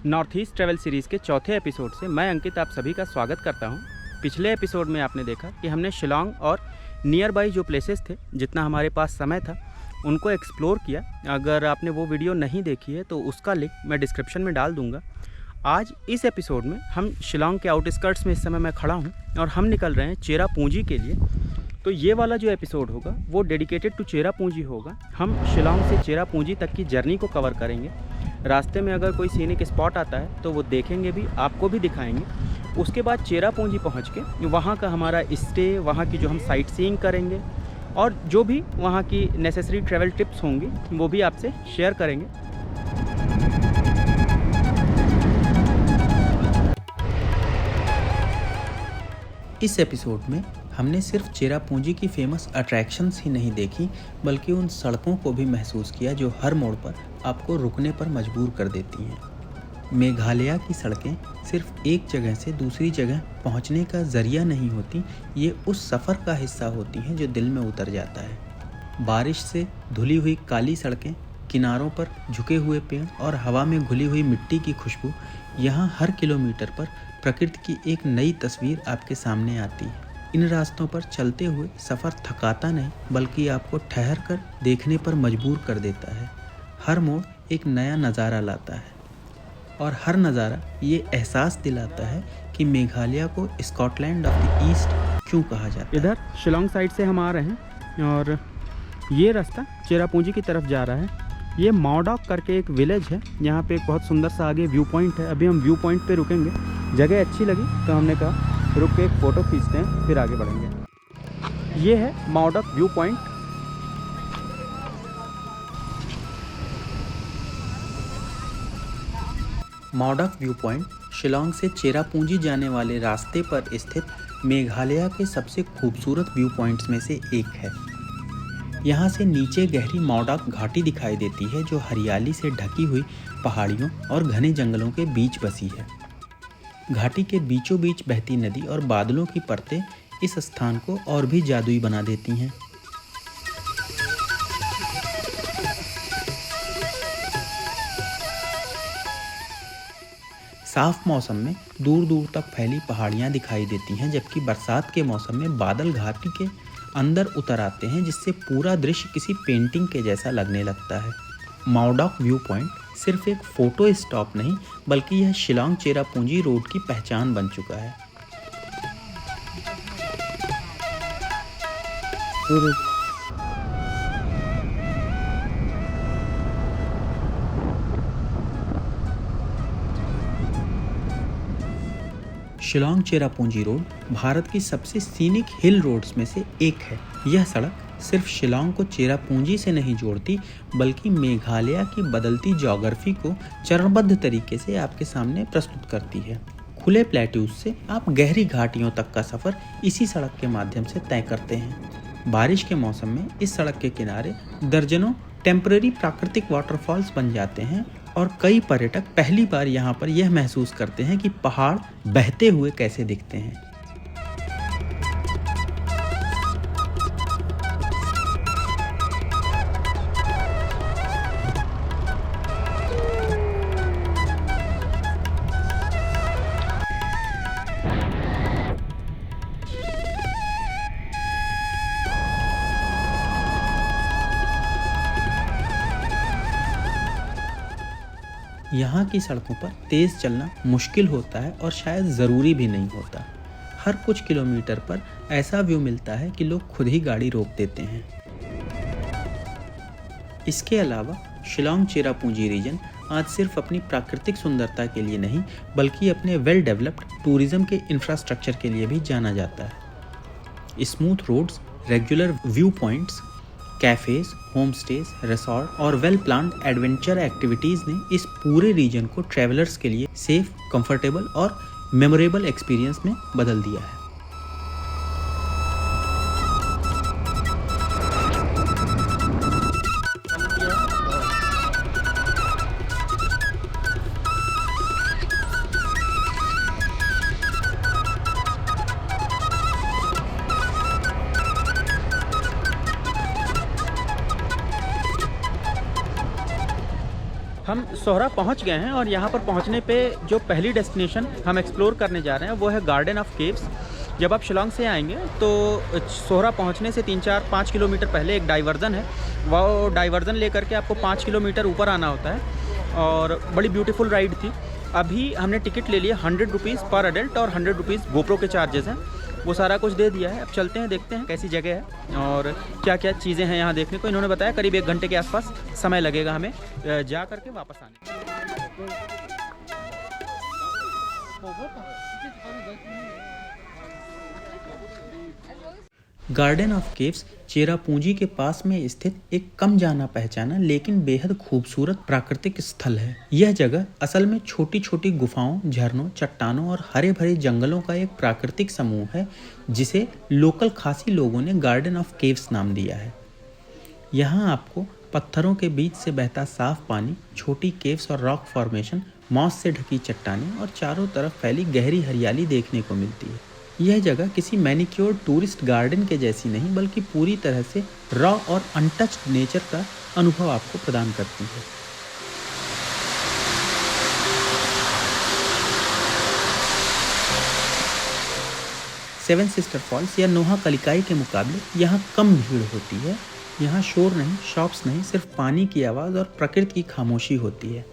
North east travel series के चौथे episode से मैं अंकित आप सभी का स्वागत करता हूं। पिछले एपिसोड में आपने देखा कि हमने शिलोंग और नियर बाई जो प्लेसेस थे, जितना हमारे पास समय था, उनको एक्सप्लोर किया। अगर आपने वो वीडियो नहीं देखी है तो उसका लिंक मैं डिस्क्रिप्शन में डाल दूँगा। आज इस एपिसोड में हम शिलोंग के आउटस्कर्ट्स में इस समय मैं खड़ा हूँ और हम निकल रहे हैं चेरापूंजी के लिए। तो ये वाला जो एपिसोड होगा वो डेडिकेटेड टू चेरापूंजी होगा। हम शिलोंग से चेरापूंजी तक की जर्नी को कवर करेंगे। रास्ते में अगर कोई सीनिक स्पॉट आता है तो वो देखेंगे भी, आपको भी दिखाएंगे। उसके बाद चेरापूंजी पहुंच के वहाँ का हमारा स्टे, वहाँ की जो हम साइट सीइंग करेंगे और जो भी वहाँ की नेसेसरी ट्रैवल टिप्स होंगी वो भी आपसे शेयर करेंगे। इस एपिसोड में हमने सिर्फ चेरापूंजी की फेमस अट्रैक्शंस ही नहीं देखी, बल्कि उन सड़कों को भी महसूस किया जो हर मोड़ पर आपको रुकने पर मजबूर कर देती हैं। मेघालय की सड़कें सिर्फ एक जगह से दूसरी जगह पहुंचने का जरिया नहीं होती, ये उस सफ़र का हिस्सा होती हैं जो दिल में उतर जाता है। बारिश से धुली हुई काली सड़कें, किनारों पर झुके हुए पेड़ और हवा में घुली हुई मिट्टी की खुशबू, यहाँ हर किलोमीटर पर प्रकृति की एक नई तस्वीर आपके सामने आती है। इन रास्तों पर चलते हुए सफ़र थकाता नहीं, बल्कि आपको ठहर कर देखने पर मजबूर कर देता है। हर मोड़ एक नया नज़ारा लाता है और हर नज़ारा ये एहसास दिलाता है कि मेघालय को स्कॉटलैंड ऑफ द ईस्ट क्यों कहा जाता है। इधर शिलोंग साइड से हम आ रहे हैं और ये रास्ता चेरापूंजी की तरफ जा रहा है। ये माओडॉक करके एक विलेज है, यहाँ पे एक बहुत सुंदर सा आगे व्यू पॉइंट है। अभी हम व्यू पॉइंट पे रुकेंगे। जगह अच्छी लगी तो हमने कहा रुक के एक फ़ोटो खींचते हैं, फिर आगे बढ़ेंगे। ये है Mawdok view point. Mawdok view point Shillong से चेरापूंजी जाने वाले रास्ते पर स्थित मेघालय के सबसे खूबसूरत व्यू पॉइंट्स में से एक है। यहाँ से नीचे गहरी माओडॉक घाटी दिखाई देती है, जो हरियाली से ढकी हुई पहाड़ियों और घने जंगलों के बीच बसी है। घाटी के बीचों बीच बहती नदी और बादलों की परतें इस स्थान को और भी जादुई बना देती हैं। साफ मौसम में दूर दूर तक फैली पहाड़ियाँ दिखाई देती हैं, जबकि बरसात के मौसम में बादल घाटी के अंदर उतर आते हैं, जिससे पूरा दृश्य किसी पेंटिंग के जैसा लगने लगता है। माओडॉक व्यू पॉइंट सिर्फ एक फ़ोटो स्टॉप नहीं, बल्कि यह शिलोंग चेरापूंजी रोड की पहचान बन चुका है। शिलोंग चेरापूंजी रोड भारत की सबसे सीनिक हिल रोड्स में से एक है। यह सड़क सिर्फ शिलोंग को चेरापूंजी से नहीं जोड़ती, बल्कि मेघालय की बदलती ज्योग्राफी को चरणबद्ध तरीके से आपके सामने प्रस्तुत करती है। खुले प्लेट्यूज से आप गहरी घाटियों तक का सफ़र इसी सड़क के माध्यम से तय करते हैं। बारिश के मौसम में इस सड़क के किनारे दर्जनों टेम्पररी प्राकृतिक वाटरफॉल्स बन जाते हैं और कई पर्यटक पहली बार यहाँ पर यह महसूस करते हैं कि पहाड़ बहते हुए कैसे दिखते हैं। यहाँ की सड़कों पर तेज़ चलना मुश्किल होता है और शायद ज़रूरी भी नहीं होता। हर कुछ किलोमीटर पर ऐसा व्यू मिलता है कि लोग खुद ही गाड़ी रोक देते हैं। इसके अलावा शिलोंग चेरापूंजी रीजन आज सिर्फ अपनी प्राकृतिक सुंदरता के लिए नहीं, बल्कि अपने वेल डेवलप्ड टूरिज्म के इंफ्रास्ट्रक्चर के लिए भी जाना जाता है। Smooth roads, regular viewpoints, cafes, homestays, resort और वेल प्लान्ड एडवेंचर एक्टिविटीज़ ने इस पूरे रीजन को ट्रैवलर्स के लिए सेफ, कंफर्टेबल और मेमोरेबल एक्सपीरियंस में बदल दिया है। हम सोहरा पहुंच गए हैं और यहाँ पर पहुंचने पे जो पहली डेस्टिनेशन हम एक्सप्लोर करने जा रहे हैं वो है गार्डन ऑफ केव्स। जब आप शिलोंग से आएंगे तो सोहरा पहुंचने से 3-4-5 किलोमीटर पहले एक डाइवर्जन है, वो डाइवर्जन लेकर के आपको 5 किलोमीटर ऊपर आना होता है और बड़ी ब्यूटीफुल राइड थी। अभी हमने टिकट ले लिया 100 रुपीज़ पर एडल्ट और 100 रुपीज़ गोप्रो के चार्जेस हैं, वो सारा कुछ दे दिया है। अब चलते हैं, देखते हैं कैसी जगह है और क्या क्या चीज़ें हैं यहाँ देखने को। इन्होंने बताया करीब 1 घंटे के आसपास समय लगेगा हमें जा करके वापस आने। गार्डन ऑफ केव्स चेरापूंजी के पास में स्थित एक कम जाना पहचाना लेकिन बेहद खूबसूरत प्राकृतिक स्थल है। यह जगह असल में छोटी छोटी गुफाओं, झरनों, चट्टानों और हरे भरे जंगलों का एक प्राकृतिक समूह है जिसे लोकल खासी लोगों ने गार्डन ऑफ केव्स नाम दिया है। यहाँ आपको पत्थरों के बीच से बहता साफ पानी, छोटी केव्स और रॉक फॉर्मेशन, मॉस से ढकी चट्टानें और चारों तरफ फैली गहरी हरियाली देखने को मिलती है। यह जगह किसी मैनिक्योर टूरिस्ट गार्डन के जैसी नहीं बल्कि पूरी तरह से रॉ और अनटच्ड नेचर का अनुभव आपको प्रदान करती है। सेवन सिस्टर फॉल्स या नोहा कलिकाई के मुकाबले यहाँ कम भीड़ होती है। यहाँ शोर नहीं, शॉप्स नहीं, सिर्फ पानी की आवाज़ और प्रकृति की खामोशी होती है।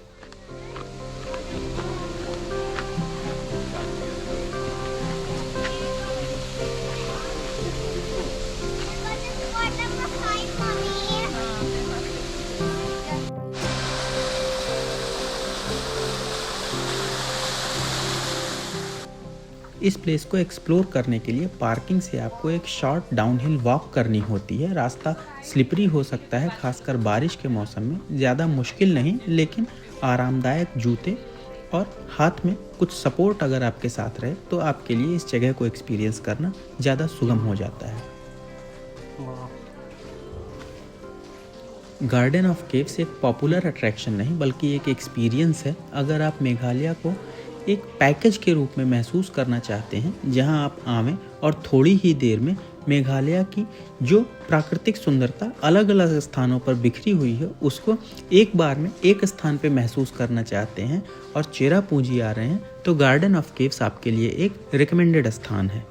इस प्लेस को एक्सप्लोर करने के लिए पार्किंग से आपको एक शॉर्ट डाउनहिल वॉक करनी होती है। रास्ता स्लिपरी हो सकता है, खासकर बारिश के मौसम में। ज़्यादा मुश्किल नहीं लेकिन आरामदायक जूते और हाथ में कुछ सपोर्ट अगर आपके साथ रहे तो आपके लिए इस जगह को एक्सपीरियंस करना ज़्यादा सुगम हो जाता है। गार्डन ऑफ केव्स एक पॉपुलर अट्रैक्शन नहीं बल्कि एक एक्सपीरियंस है। अगर आप मेघालय को एक पैकेज के रूप में महसूस करना चाहते हैं जहां आप आवें और थोड़ी ही देर में मेघालय की जो प्राकृतिक सुंदरता अलग अलग स्थानों पर बिखरी हुई है उसको एक बार में एक स्थान पे महसूस करना चाहते हैं और चेरापूंजी आ रहे हैं तो गार्डन ऑफ केव्स आपके लिए एक रिकमेंडेड स्थान है।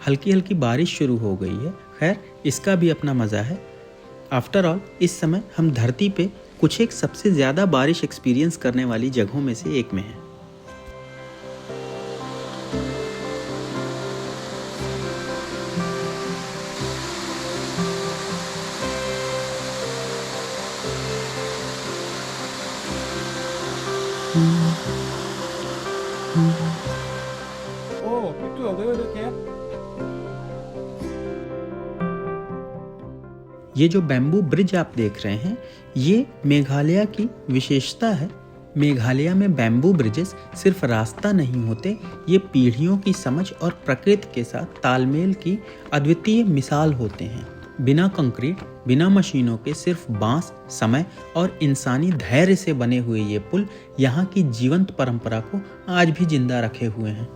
हल्की हल्की बारिश शुरू हो गई है, खैर इसका भी अपना मज़ा है। आफ्टर ऑल इस समय हम धरती पे कुछ एक सबसे ज़्यादा बारिश एक्सपीरियंस करने वाली जगहों में से एक में हैं। ये जो बैम्बू ब्रिज आप देख रहे हैं ये मेघालय की विशेषता है। मेघालय में बैम्बू ब्रिजेस सिर्फ रास्ता नहीं होते, ये पीढ़ियों की समझ और प्रकृति के साथ तालमेल की अद्वितीय मिसाल होते हैं। बिना कंक्रीट, बिना मशीनों के सिर्फ बांस, समय और इंसानी धैर्य से बने हुए ये पुल यहाँ की जीवंत परंपरा को आज भी जिंदा रखे हुए हैं।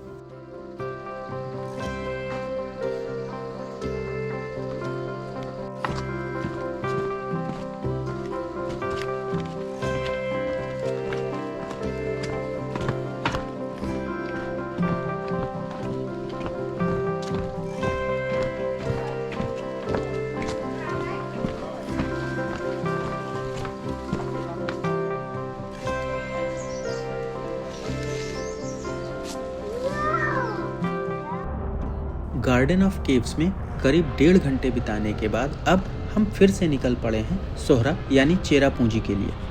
गार्डन ऑफ केव्स में करीब 1.5 घंटे बिताने के बाद अब हम फिर से निकल पड़े हैं सोहरा यानी चेरापूंजी के लिए।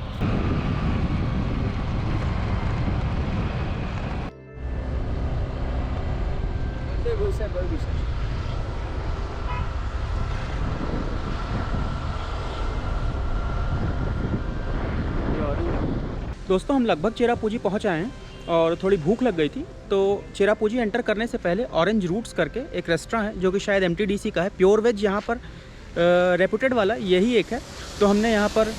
दोस्तों हम लगभग चेरापूंजी पहुंच आए हैं और थोड़ी भूख लग गई थी, तो चेरापूंजी एंटर करने से पहले ऑरेंज रूट्स करके एक रेस्टोरेंट है जो कि शायद MTDC का है, प्योर वेज यहाँ पर रेपुटेड वाला यही एक है। तो हमने यहाँ पर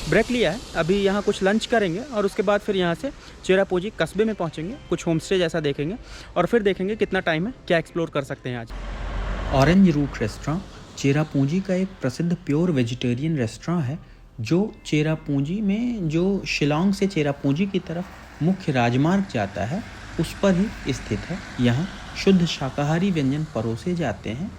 ब्रेक लिया है, अभी यहाँ कुछ लंच करेंगे और उसके बाद फिर यहाँ से चेरापूंजी कस्बे में पहुँचेंगे, कुछ होम स्टे जैसा देखेंगे और फिर देखेंगे कितना टाइम है, क्या एक्सप्लोर कर सकते हैं आज। ऑरेंज रूट रेस्टोरेंट चेरापूंजी का एक प्रसिद्ध प्योर वेजिटेरियन रेस्टोरेंट है जो चेरापूंजी में, जो शिलांग से चेरापूंजी की तरफ मुख्य राजमार्ग जाता है उस पर ही स्थित है। यहाँ शुद्ध शाकाहारी व्यंजन परोसे जाते हैं।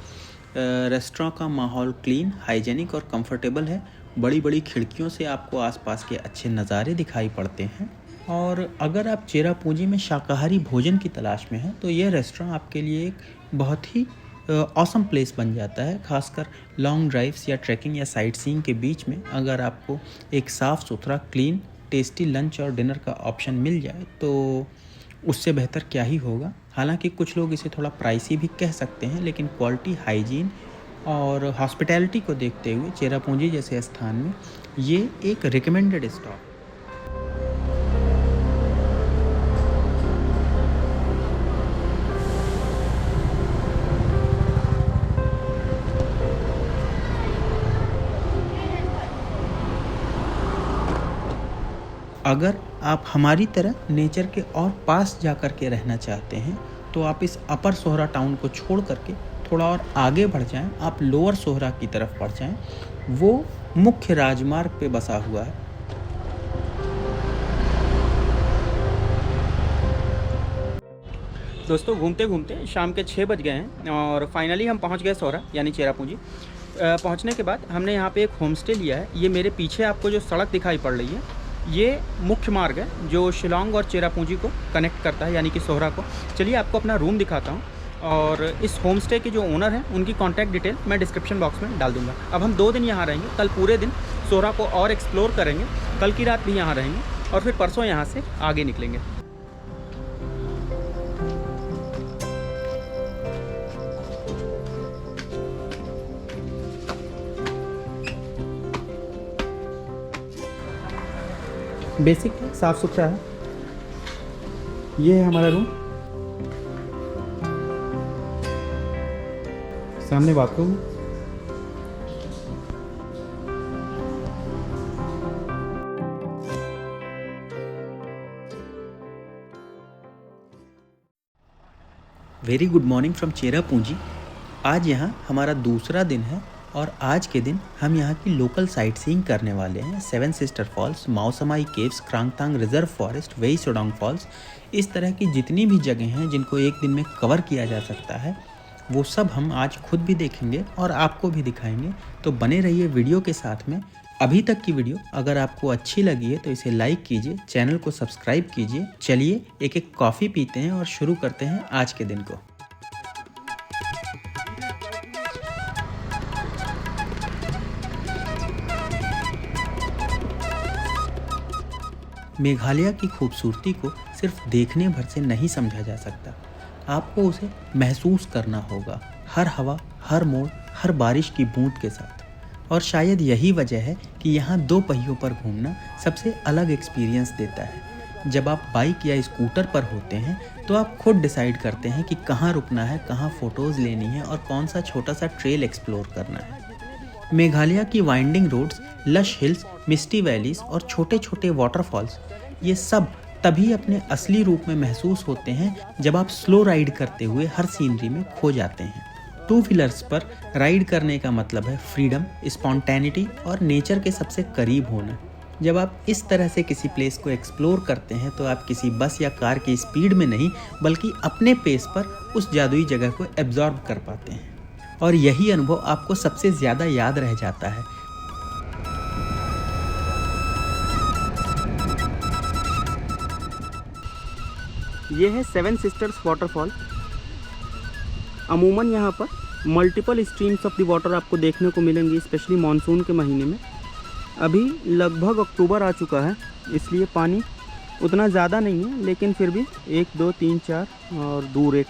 रेस्टोरेंट का माहौल क्लीन, हाइजेनिक और कंफर्टेबल है। बड़ी बड़ी खिड़कियों से आपको आसपास के अच्छे नज़ारे दिखाई पड़ते हैं। और अगर आप चेरापूंजी में शाकाहारी भोजन की तलाश में हैं तो यह रेस्टोरेंट आपके लिए एक बहुत ही ऑसम प्लेस बन जाता है। खासकर लॉन्ग ड्राइव्स या ट्रैकिंग या साइट सीइंग के बीच में अगर आपको एक साफ़ सुथरा, क्लीन, टेस्टी लंच और डिनर का ऑप्शन मिल जाए तो उससे बेहतर क्या ही होगा। हालांकि कुछ लोग इसे थोड़ा प्राइसी भी कह सकते हैं, लेकिन क्वालिटी, हाइजीन और हॉस्पिटैलिटी को देखते हुए चेरापूंजी जैसे स्थान में ये एक रिकमेंडेड स्टॉप। अगर आप हमारी तरह नेचर के और पास जा कर के रहना चाहते हैं तो आप इस अपर सोहरा टाउन को छोड़ करके थोड़ा और आगे बढ़ जाएं, आप लोअर सोहरा की तरफ बढ़ जाएं। वो मुख्य राजमार्ग पे बसा हुआ है। दोस्तों घूमते घूमते शाम के 6 बज गए हैं और फाइनली हम पहुंच गए सोहरा यानी चेरापूंजी। पहुंचने के बाद हमने यहाँ पे एक होम स्टे लिया है। ये मेरे पीछे आपको जो सड़क दिखाई पड़ रही है ये मुख्य मार्ग है जो शिलांग और चेरापूंजी को कनेक्ट करता है यानी कि सोहरा को। चलिए आपको अपना रूम दिखाता हूँ और इस होम स्टे के जो ओनर हैं उनकी कॉन्टैक्ट डिटेल मैं डिस्क्रिप्शन बॉक्स में डाल दूँगा। अब हम 2 दिन यहाँ रहेंगे, कल पूरे दिन सोहरा को और एक्सप्लोर करेंगे, कल की रात भी यहाँ रहेंगे और फिर परसों यहाँ से आगे निकलेंगे। बेसिक है, साफ़ सुथरा है। ये है हमारा रूम, सामने bathroom. Very good morning from Cherrapunji. आज यहाँ हमारा दूसरा दिन है और आज के दिन हम यहाँ की लोकल साइट सीइंग करने वाले हैं। 7 sister falls, Mawsmai caves, Krangtang reserve forest, Wei Sawdong false, इस तरह की जितनी भी जगह हैं जिनको एक दिन में कवर किया जा सकता है वो सब हम आज खुद भी देखेंगे और आपको भी दिखाएंगे। तो बने रहिए वीडियो के साथ में। अभी तक की वीडियो अगर आपको अच्छी लगी है तो इसे लाइक कीजिए, चैनल को सब्सक्राइब कीजिए। चलिए एक एक कॉफ़ी पीते हैं और शुरू करते हैं आज के दिन को। मेघालय की खूबसूरती को सिर्फ देखने भर से नहीं समझा जा सकता, आपको उसे महसूस करना होगा, हर हवा, हर मोड़, हर बारिश की बूंद के साथ। और शायद यही वजह है कि यहाँ 2 पहियों पर घूमना सबसे अलग एक्सपीरियंस देता है। जब आप बाइक या स्कूटर पर होते हैं तो आप खुद डिसाइड करते हैं कि कहाँ रुकना है, कहाँ फ़ोटोज़ लेनी है और कौन सा छोटा सा ट्रेल एक्सप्लोर करना है। मेघालय की वाइंडिंग रोड्स, लश हिल्स, मिस्टी वैलीज और छोटे छोटे वाटरफॉल्स, ये सब तभी अपने असली रूप में महसूस होते हैं जब आप स्लो राइड करते हुए हर सीनरी में खो जाते हैं। 2 व्हीलर्स पर राइड करने का मतलब है फ्रीडम, स्पॉन्टेनिटी और नेचर के सबसे करीब होना। जब आप इस तरह से किसी प्लेस को एक्सप्लोर करते हैं तो आप किसी बस या कार की स्पीड में नहीं बल्कि अपने पेस पर उस जादुई जगह को एब्जॉर्ब कर पाते हैं और यही अनुभव आपको सबसे ज़्यादा याद रह जाता है। ये है 7 सिस्टर्स वाटरफॉल। अमूमन यहाँ पर multiple streams of the water आपको देखने को मिलेंगी, स्पेशली मानसून के महीने में। अभी लगभग अक्टूबर आ चुका है इसलिए पानी उतना ज़्यादा नहीं है, लेकिन फिर भी 1 2 3 4 और दूर एक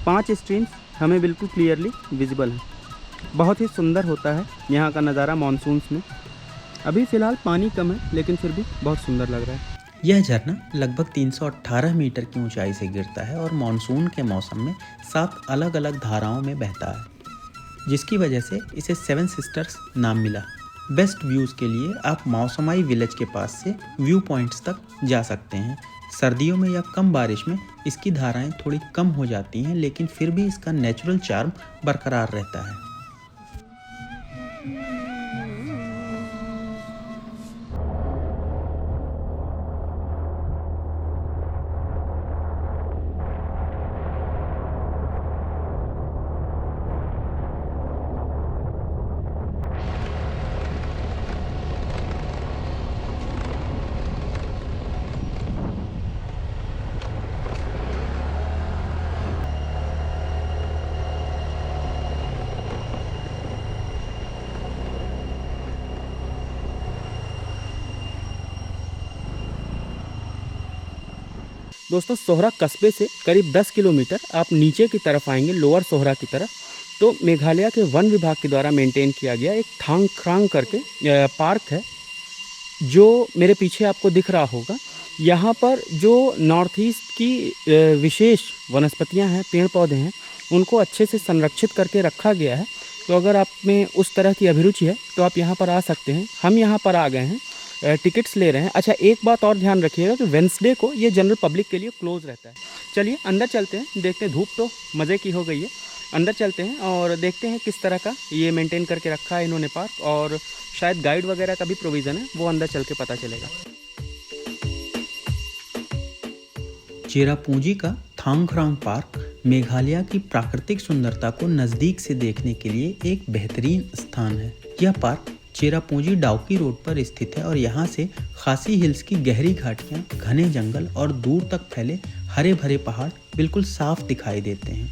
5 स्ट्रीम्स हमें बिल्कुल क्लियरली विजिबल है। बहुत ही सुंदर होता है यहाँ का नज़ारा मानसून्स में। अभी फ़िलहाल पानी कम है लेकिन फिर भी बहुत सुंदर लग रहा है। यह झरना लगभग 318 मीटर की ऊंचाई से गिरता है और मानसून के मौसम में 7 अलग अलग धाराओं में बहता है, जिसकी वजह से इसे 7 सिस्टर्स नाम मिला। बेस्ट व्यूज़ के लिए आप मौसमाई विलेज के पास से व्यू पॉइंट्स तक जा सकते हैं। सर्दियों में या कम बारिश में इसकी धाराएं थोड़ी कम हो जाती हैं, लेकिन फिर भी इसका नेचुरल चार्म बरकरार रहता है। दोस्तों, सोहरा कस्बे से करीब 10 किलोमीटर आप नीचे की तरफ आएंगे, लोअर सोहरा की तरफ, तो मेघालय के वन विभाग के द्वारा मेंटेन किया गया एक थांग खरांग करके पार्क है, जो मेरे पीछे आपको दिख रहा होगा। यहाँ पर जो नॉर्थ ईस्ट की विशेष वनस्पतियाँ हैं, पेड़ पौधे हैं, उनको अच्छे से संरक्षित करके रखा गया है। तो अगर आप में उस तरह की अभिरुचि है तो आप यहाँ पर आ सकते हैं। हम यहाँ पर आ गए हैं, टिकट्स ले रहे हैं। अच्छा, एक बात और ध्यान रखिएगा कि वेंसडे को ये जनरल पब्लिक के लिए क्लोज रहता है। चलिए अंदर चलते हैं, देखते हैं। धूप तो मज़े की हो गई है, अंदर चलते हैं और देखते हैं किस तरह का ये मेंटेन करके रखा है इन्होंने पार्क, और शायद गाइड वगैरह का भी प्रोविज़न है, वो अंदर चल के पता चलेगा। चेरापूंजी का थांगखरांग पार्क मेघालय की प्राकृतिक सुंदरता को नज़दीक से देखने के लिए एक बेहतरीन स्थान है। यह पार्क चेरापूंजी डाउकी रोड पर स्थित है और यहाँ से खासी हिल्स की गहरी घाटियाँ, घने जंगल और दूर तक फैले हरे भरे पहाड़ बिल्कुल साफ दिखाई देते हैं।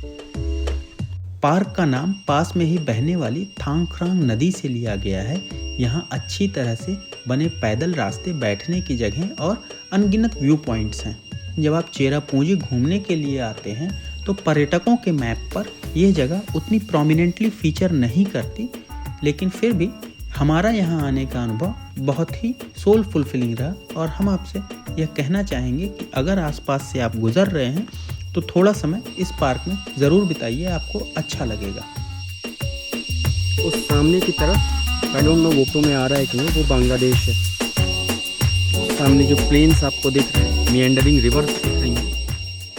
पार्क का नाम पास में ही बहने वाली थांगखरांग नदी से लिया गया है। यहाँ अच्छी तरह से बने पैदल रास्ते, बैठने की जगह और अनगिनत व्यू पॉइंट्स हैं। जब आप चेरापूंजी घूमने के लिए आते हैं तो पर्यटकों के मैप पर यह जगह उतनी प्रोमिनेंटली फीचर नहीं करती, लेकिन फिर भी हमारा यहाँ आने का अनुभव बहुत ही सोल फुलफिलिंग रहा। और हम आपसे यह कहना चाहेंगे कि अगर आसपास से आप गुजर रहे हैं तो थोड़ा समय इस पार्क में ज़रूर बिताइए, आपको अच्छा लगेगा। उस सामने की तरफ, आई डोंट नो फोटो में आ रहा है कि नहीं, वो बांग्लादेश है। सामने जो प्लेन्स आपको दिख रहे हैं, मिएंडरिंग रिवर्स दिख रही हैं।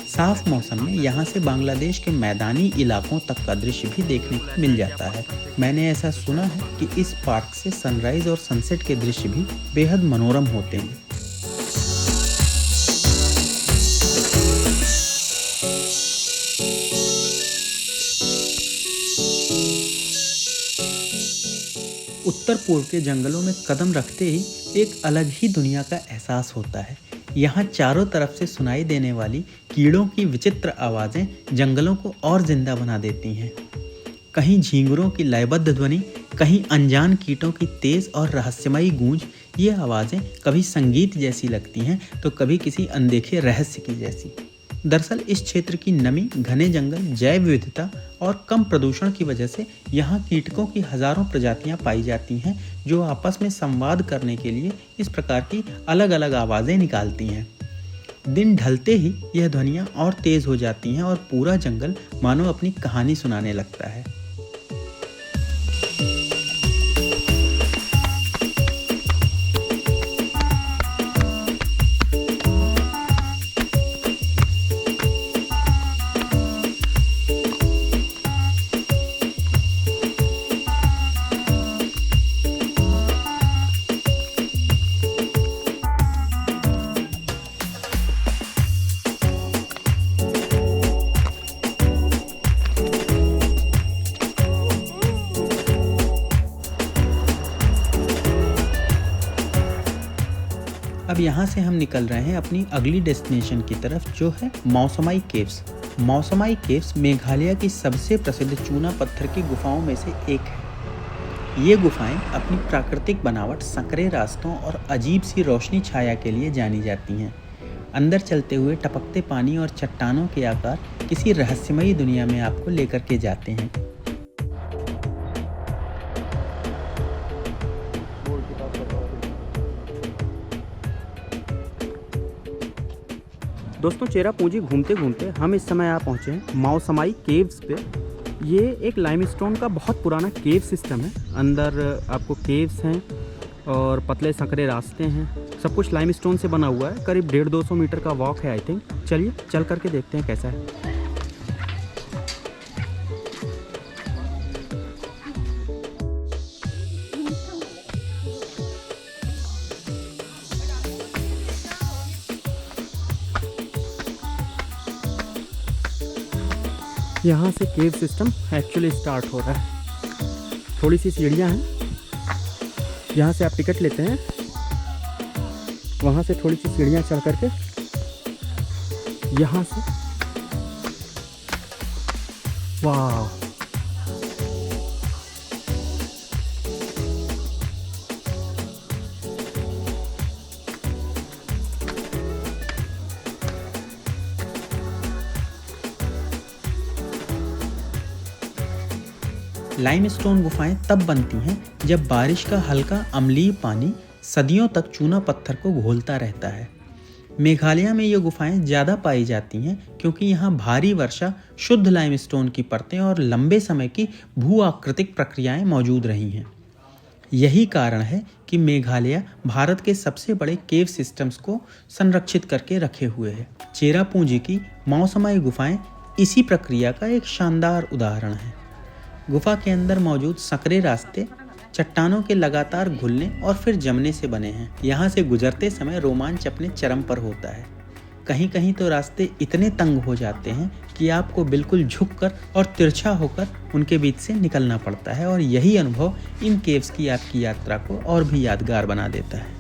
साफ मौसम में यहाँ से बांग्लादेश के मैदानी इलाकों तक का दृश्य भी देखने को मिल जाता है। मैंने ऐसा सुना है कि इस पार्क से सनराइज और सनसेट के दृश्य भी बेहद मनोरम होते हैं। उत्तर पूर्व के जंगलों में कदम रखते ही एक अलग ही दुनिया का एहसास होता है। यहाँ चारों तरफ से सुनाई देने वाली कीड़ों की विचित्र आवाज़ें जंगलों को और जिंदा बना देती हैं। कहीं झींगुरों की लयबद्ध ध्वनि, कहीं अनजान कीटों की तेज़ और रहस्यमयी गूंज। ये आवाज़ें कभी संगीत जैसी लगती हैं तो कभी किसी अनदेखे रहस्य की जैसी। दरअसल इस क्षेत्र की नमी, घने जंगल, जैव विविधता और कम प्रदूषण की वजह से यहाँ कीटकों की हजारों प्रजातियाँ पाई जाती हैं, जो आपस में संवाद करने के लिए इस प्रकार की अलग अलग आवाज़ें निकालती हैं। दिन ढलते ही यह ध्वनियाँ और तेज़ हो जाती हैं और पूरा जंगल मानो अपनी कहानी सुनाने लगता है। अब यहाँ से हम निकल रहे हैं अपनी अगली डेस्टिनेशन की तरफ, जो है मौसमाई केव्स। मौसमाई केव्स मेघालय की सबसे प्रसिद्ध चूना पत्थर की गुफाओं में से एक है। ये गुफाएं अपनी प्राकृतिक बनावट, संकरे रास्तों और अजीब सी रोशनी छाया के लिए जानी जाती हैं। अंदर चलते हुए टपकते पानी और चट्टानों के आकार किसी रहस्यमयी दुनिया में आपको लेकर के जाते हैं। दोस्तों चेरापूंजी घूमते घूमते हम इस समय यहाँ पहुँचे हैं मौसमाई केव्स पे। ये एक लाइमस्टोन का बहुत पुराना केव सिस्टम है। अंदर आपको केव्स हैं और पतले संकरे रास्ते हैं। सब कुछ लाइमस्टोन से बना हुआ है। करीब 150-200 मीटर का वॉक है आई थिंक। चलिए चल करके देखते हैं कैसा है। यहाँ से केव सिस्टम एक्चुअली स्टार्ट हो रहा है। थोड़ी सी सीढ़ियाँ हैं, यहाँ से आप टिकट लेते हैं, वहाँ से थोड़ी सी सीढ़ियाँ चढ़ करके यहाँ से वाह, लाइमस्टोन गुफाएं तब बनती हैं जब बारिश का हल्का अम्लीय पानी सदियों तक चूना पत्थर को घोलता रहता है। मेघालय में ये गुफाएं ज़्यादा पाई जाती हैं क्योंकि यहाँ भारी वर्षा, शुद्ध लाइमस्टोन की परतें और लंबे समय की भू आकृतिक प्रक्रियाएं मौजूद रही हैं। यही कारण है कि मेघालय भारत के सबसे बड़े केव सिस्टम्स को संरक्षित करके रखे हुए है। चेरापूंजी की मौसमाई गुफाएं इसी प्रक्रिया का एक शानदार उदाहरण है। गुफा के अंदर मौजूद संकरे रास्ते चट्टानों के लगातार घुलने और फिर जमने से बने हैं। यहाँ से गुजरते समय रोमांच अपने चरम पर होता है। कहीं कहीं तो रास्ते इतने तंग हो जाते हैं कि आपको बिल्कुल झुककर और तिरछा होकर उनके बीच से निकलना पड़ता है, और यही अनुभव इन केव्स की आपकी यात्रा को और भी यादगार बना देता है।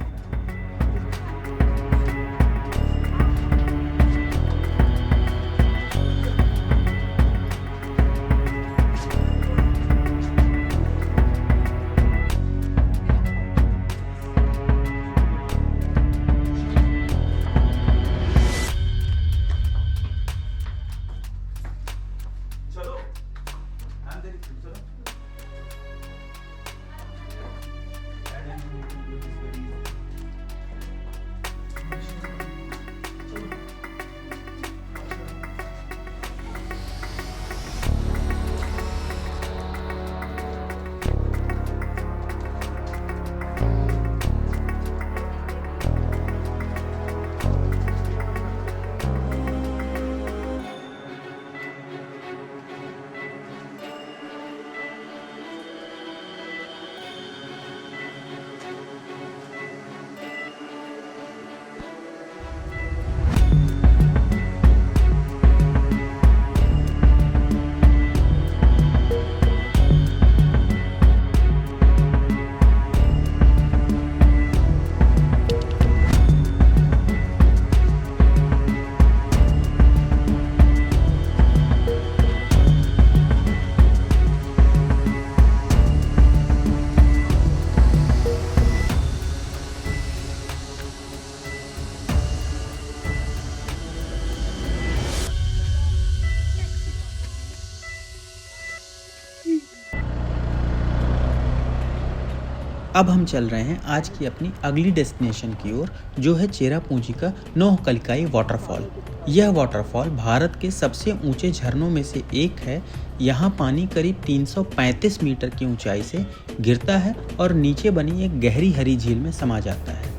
अब हम चल रहे हैं आज की अपनी अगली डेस्टिनेशन की ओर, जो है चेरापूंजी का नोहकलिकाई वाटरफॉल। यह वाटरफॉल भारत के सबसे ऊंचे झरनों में से एक है। यहाँ पानी करीब 335 मीटर की ऊंचाई से गिरता है और नीचे बनी एक गहरी हरी झील में समा जाता है।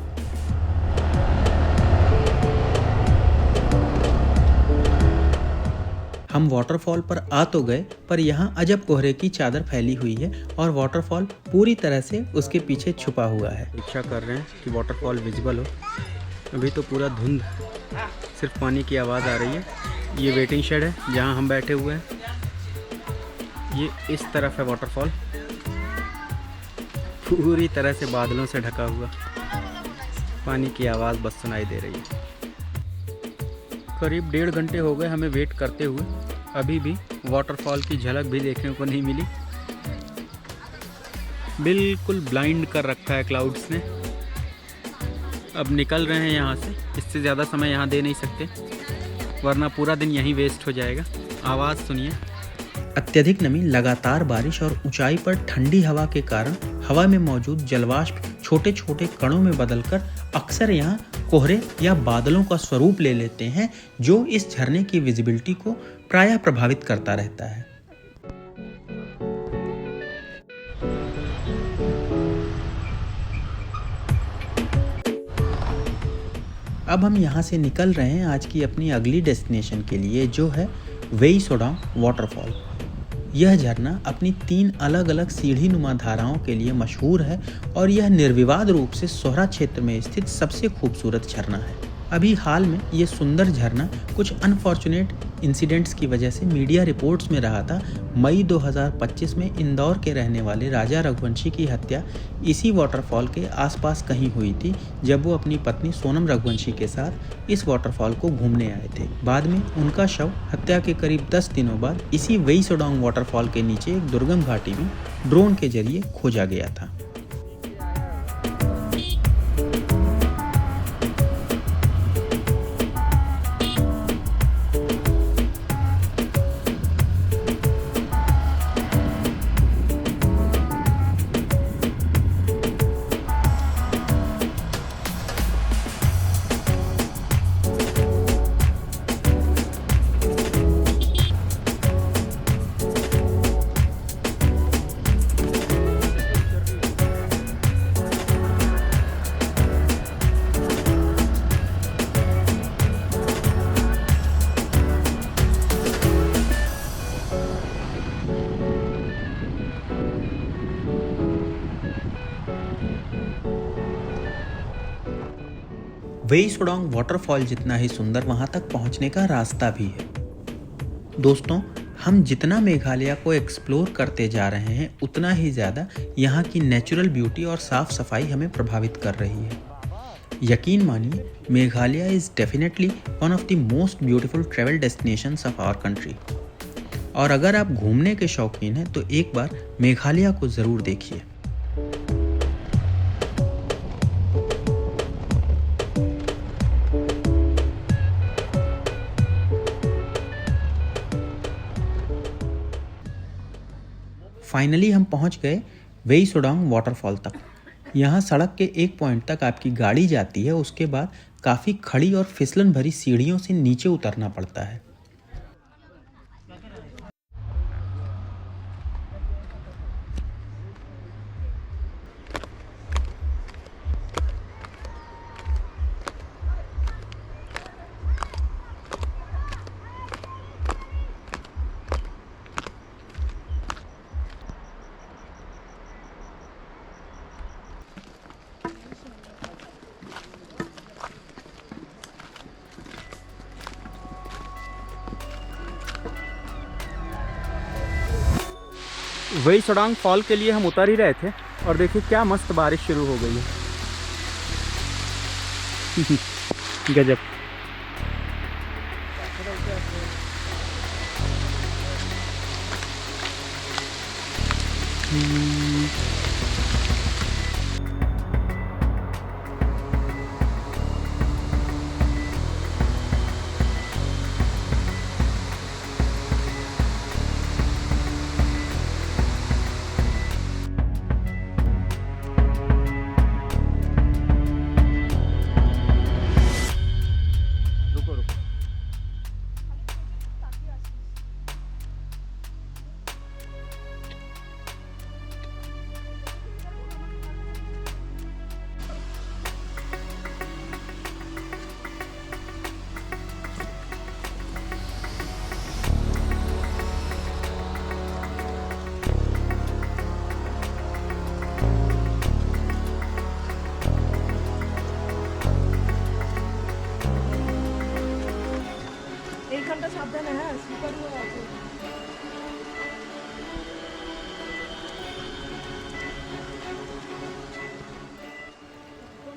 हम वाटरफॉल पर आ तो गए, पर यहाँ अजब कोहरे की चादर फैली हुई है और वाटरफॉल पूरी तरह से उसके पीछे छुपा हुआ है। इच्छा कर रहे हैं कि वाटरफॉल विजिबल हो। अभी तो पूरा धुंध, सिर्फ पानी की आवाज़ आ रही है। ये वेटिंग शेड है जहाँ हम बैठे हुए हैं। ये इस तरफ है वाटरफॉल, पूरी तरह से बादलों से ढका हुआ। पानी की आवाज़ बस सुनाई दे रही है। करीब 1.5 घंटे हो गए हमें वेट करते हुए। अभी भी वाटरफॉल की झलक भी देखने को नहीं मिली। बिल्कुल ब्लाइंड कर रखा है क्लाउड्स ने। अब निकल रहे हैं यहाँ से। इससे ज़्यादा समय यहाँ दे नहीं सकते, वरना पूरा दिन यहीं वेस्ट हो जाएगा। आवाज़ सुनिए। अत्यधिक नमी, लगातार बारिश और ऊंचाई पर ठंडी हवा के कारण हवा में मौजूद जलवाष्प छोटे छोटे कणों में बदलकर अक्सर यहाँ कोहरे या बादलों का स्वरूप ले लेते हैं, जो इस झरने की विजिबिलिटी को प्रायः प्रभावित करता रहता है। अब हम यहाँ से निकल रहे हैं आज की अपनी अगली डेस्टिनेशन के लिए, जो है वेई सोडांग वाटरफॉल। यह झरना अपनी 3 अलग अलग सीढ़ी नुमा धाराओं के लिए मशहूर है और यह निर्विवाद रूप से सोहरा क्षेत्र में स्थित सबसे खूबसूरत झरना है। अभी हाल में ये सुंदर झरना कुछ अनफॉर्चुनेट इंसिडेंट्स की वजह से मीडिया रिपोर्ट्स में रहा था। मई 2025 में इंदौर के रहने वाले राजा रघुवंशी की हत्या इसी वाटरफॉल के आसपास कहीं हुई थी, जब वो अपनी पत्नी सोनम रघुवंशी के साथ इस वाटरफॉल को घूमने आए थे। बाद में उनका शव हत्या के करीब 10 दिनों बाद इसी वेई सोडांग वाटरफॉल के नीचे एक दुर्गम घाटी में ड्रोन के जरिए खोजा गया था। वेई सोडांग वाटरफॉल जितना ही सुंदर वहाँ तक पहुँचने का रास्ता भी है। दोस्तों, हम जितना मेघालय को एक्सप्लोर करते जा रहे हैं, उतना ही ज़्यादा यहाँ की नेचुरल ब्यूटी और साफ़ सफाई हमें प्रभावित कर रही है। यकीन मानिए, Meghalaya is definitely one of the most beautiful travel destinations of our country. और अगर आप घूमने के शौकीन हैं तो एक बार मेघालय को ज़रूर देखिए। फाइनली हम पहुंच गए वेई सोडांग वाटरफॉल तक। यहाँ सड़क के एक पॉइंट तक आपकी गाड़ी जाती है, उसके बाद काफ़ी खड़ी और फिसलन भरी सीढ़ियों से नीचे उतरना पड़ता है। वेई सोडांग फॉल के लिए हम उतर ही रहे थे और देखिए क्या मस्त बारिश शुरू हो गई है। गजब।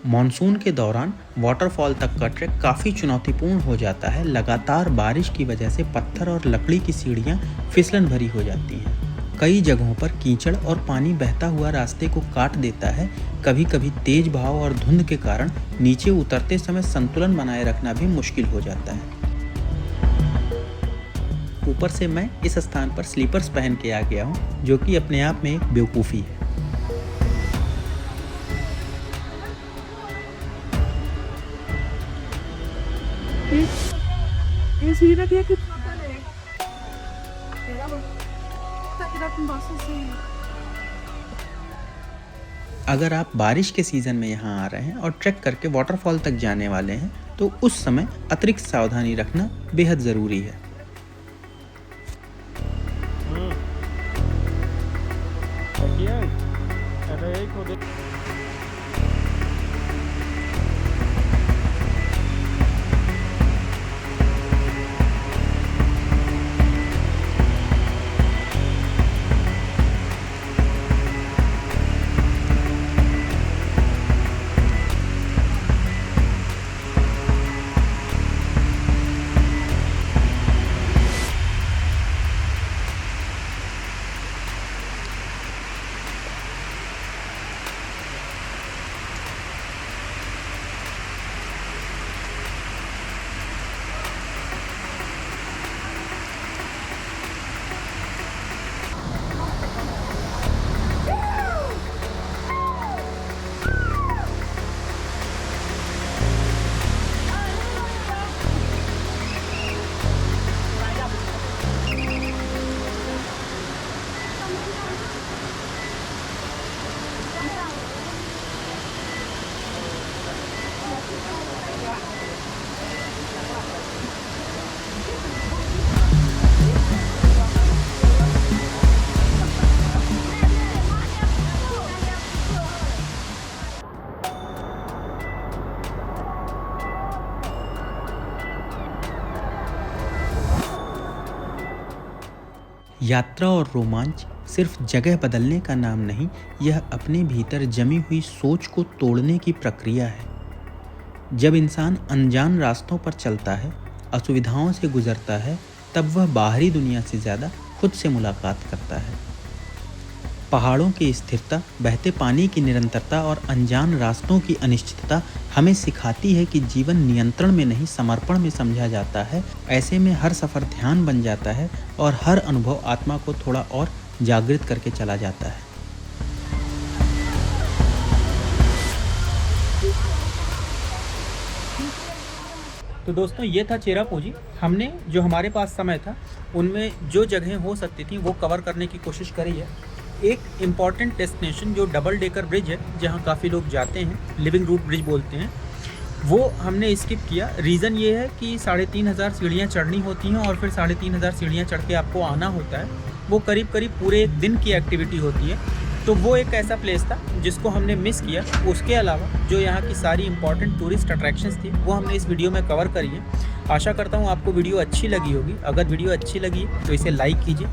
मॉनसून के दौरान वाटरफॉल तक का ट्रैक काफ़ी चुनौतीपूर्ण हो जाता है। लगातार बारिश की वजह से पत्थर और लकड़ी की सीढ़ियाँ फिसलन भरी हो जाती हैं। कई जगहों पर कीचड़ और पानी बहता हुआ रास्ते को काट देता है। कभी कभी तेज बहाव और धुंध के कारण नीचे उतरते समय संतुलन बनाए रखना भी मुश्किल हो जाता है। ऊपर से मैं इस स्थान पर स्लीपर्स पहन के आ गया हूँ, जो कि अपने आप में एक बेवकूफ़ी है। ये सीधा dia ke अगर आप बारिश के सीज़न में यहाँ आ रहे हैं और ट्रैक करके वाटरफॉल तक जाने वाले हैं तो उस समय अतिरिक्त सावधानी रखना बेहद ज़रूरी है। यात्रा और रोमांच सिर्फ जगह बदलने का नाम नहीं, यह अपने भीतर जमी हुई सोच को तोड़ने की प्रक्रिया है। जब इंसान अनजान रास्तों पर चलता है, असुविधाओं से गुजरता है, तब वह बाहरी दुनिया से ज़्यादा खुद से मुलाकात करता है। पहाड़ों की स्थिरता, बहते पानी की निरंतरता और अनजान रास्तों की अनिश्चितता हमें सिखाती है कि जीवन नियंत्रण में नहीं समर्पण में समझा जाता है। ऐसे में हर सफ़र ध्यान बन जाता है और हर अनुभव आत्मा को थोड़ा और जागृत करके चला जाता है। तो दोस्तों, ये था चेरापूंजी। हमने जो हमारे पास समय था उनमें जो जगहें हो सकती थी वो कवर करने की कोशिश करी है। एक इम्पॉर्टेंट डेस्टिनेशन जो डबल डेकर ब्रिज है, जहाँ काफ़ी लोग जाते हैं, लिविंग रूट ब्रिज बोलते हैं, वो हमने स्किप किया। रीज़न ये है कि 3500 सीढ़ियाँ चढ़नी होती हैं और फिर 3500 सीढ़ियाँ चढ़ के आपको आना होता है। वो करीब करीब पूरे एक दिन की एक्टिविटी होती है। तो वो एक ऐसा प्लेस था जिसको हमने मिस किया। उसके अलावा जो यहाँ की सारी इंपॉर्टेंट टूरिस्ट अट्रैक्शंस थी वो हमने इस वीडियो में कवर करी है। आशा करता हूँ आपको वीडियो अच्छी लगी होगी। अगर वीडियो अच्छी लगी तो इसे लाइक कीजिए,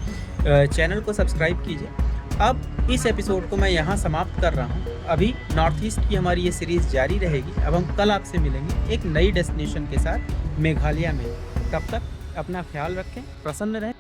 चैनल को सब्सक्राइब कीजिए। अब इस एपिसोड को मैं यहाँ समाप्त कर रहा हूँ। अभी नॉर्थ ईस्ट की हमारी ये सीरीज़ जारी रहेगी। अब हम कल आपसे मिलेंगे एक नई डेस्टिनेशन के साथ मेघालय में। तब तक अपना ख्याल रखें, प्रसन्न रहें।